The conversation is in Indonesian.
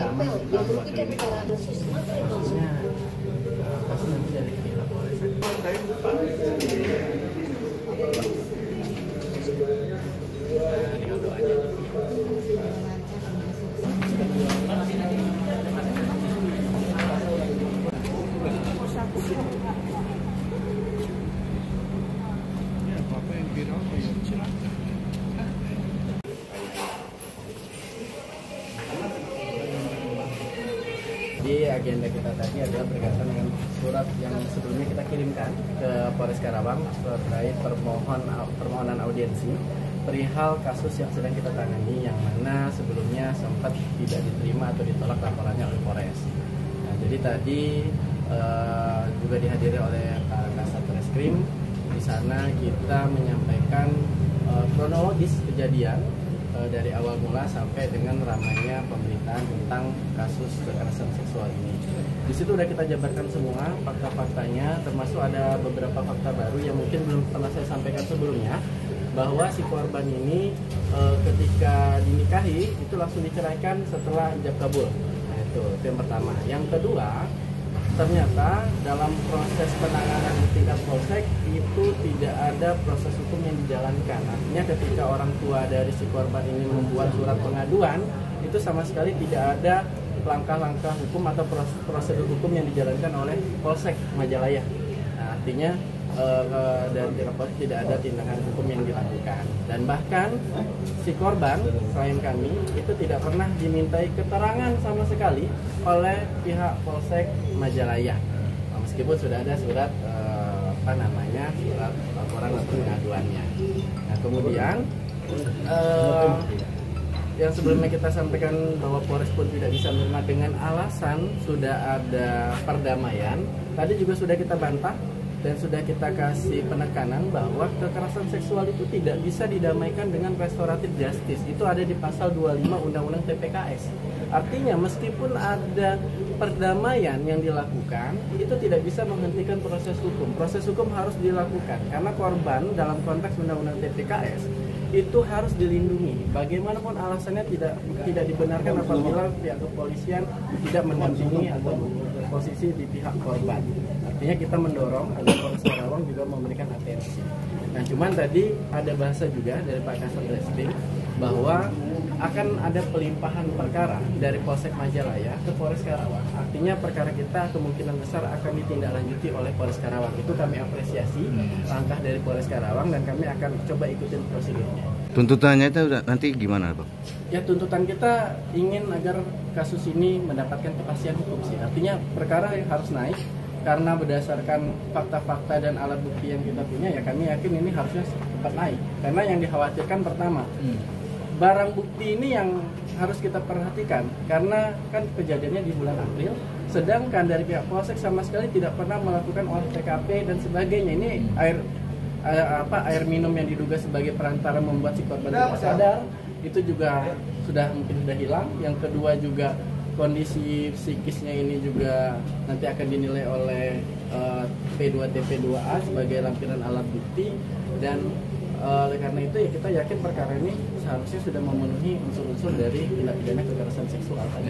nempel, dia buktikan kalau kasusnya kasus nanti dari pihak polres. Tinggal doanya. Apa yang viral ya silakan. Jadi agenda kita tadi adalah berkaitan dengan surat yang sebelumnya kita kirimkan ke Polres Karawang terkait permohonan audiensi perihal kasus yang sedang kita tangani yang mana sebelumnya sempat tidak diterima atau ditolak laporannya oleh Polres. Nah, jadi tadi juga dihadiri oleh Pak Kasat Reskrim. Di sana kita menyampaikan kronologis kejadian dari awal mula sampai dengan ramainya pemberitaan tentang kasus kekerasan seksual ini. Di situ udah kita jabarkan semua fakta-faktanya, termasuk ada beberapa fakta baru yang mungkin belum pernah saya sampaikan sebelumnya, bahwa si korban ini ketika dinikahi itu langsung diceraikan setelah ijab kabul. Nah, itu yang pertama. Yang kedua, ternyata dalam proses penanganan di tingkat polsek itu tidak ada proses hukum yang dijalankan. Artinya ketika orang tua dari si korban ini membuat surat pengaduan, itu sama sekali tidak ada langkah-langkah hukum atau prosedur hukum yang dijalankan oleh Polsek Majalaya. Nah, artinya dari pihak polsek tidak ada tindakan hukum yang dilakukan. Dan bahkan si korban, klien kami, itu tidak pernah dimintai keterangan sama sekali oleh pihak Polsek Majalaya. Nah, meskipun sudah ada surat surat laporan atau pengaduannya. Nah, kemudian yang sebelumnya kita sampaikan bahwa Polres pun tidak bisa menerima dengan alasan sudah ada perdamaian. Tadi juga sudah kita bantah dan sudah kita kasih penekanan bahwa kekerasan seksual itu tidak bisa didamaikan dengan restoratif justice. Itu ada di pasal 25 Undang-Undang TPKS. Artinya meskipun ada perdamaian yang dilakukan, itu tidak bisa menghentikan proses hukum. Proses hukum harus dilakukan karena korban dalam konteks Undang-Undang TPKS itu harus dilindungi. Bagaimanapun alasannya tidak dibenarkan apabila pihak kepolisian tidak mendampingi atau posisi di pihak korban. Artinya kita mendorong agar Polres Karawang juga memberikan atensi. Nah, cuman tadi ada bahasa juga dari Pak Kasat Reskrim bahwa akan ada pelimpahan perkara dari Polsek Majalaya ke Polres Karawang. Artinya perkara kita kemungkinan besar akan ditindaklanjuti oleh Polres Karawang. Itu kami apresiasi langkah dari Polres Karawang dan kami akan coba ikutin prosedurnya. Tuntutannya itu nanti gimana, Pak? Ya, tuntutan kita ingin agar kasus ini mendapatkan kepastian hukum sih. Artinya perkara yang harus naik karena berdasarkan fakta-fakta dan alat bukti yang kita punya, ya kami yakin ini harusnya cepat naik. Karena yang dikhawatirkan pertama, barang bukti ini yang harus kita perhatikan karena kan kejadiannya di bulan April, sedangkan dari pihak Polsek sama sekali tidak pernah melakukan olah TKP dan sebagainya. Ini air minum yang diduga sebagai perantara membuat si korban tidak sadar itu juga mungkin sudah hilang. Yang kedua juga kondisi psikisnya ini juga nanti akan dinilai oleh P2TP2A sebagai lampiran alat bukti dan oleh karena itu ya kita yakin perkara ini seharusnya sudah memenuhi unsur-unsur dari tindak pidana kekerasan seksual tadi.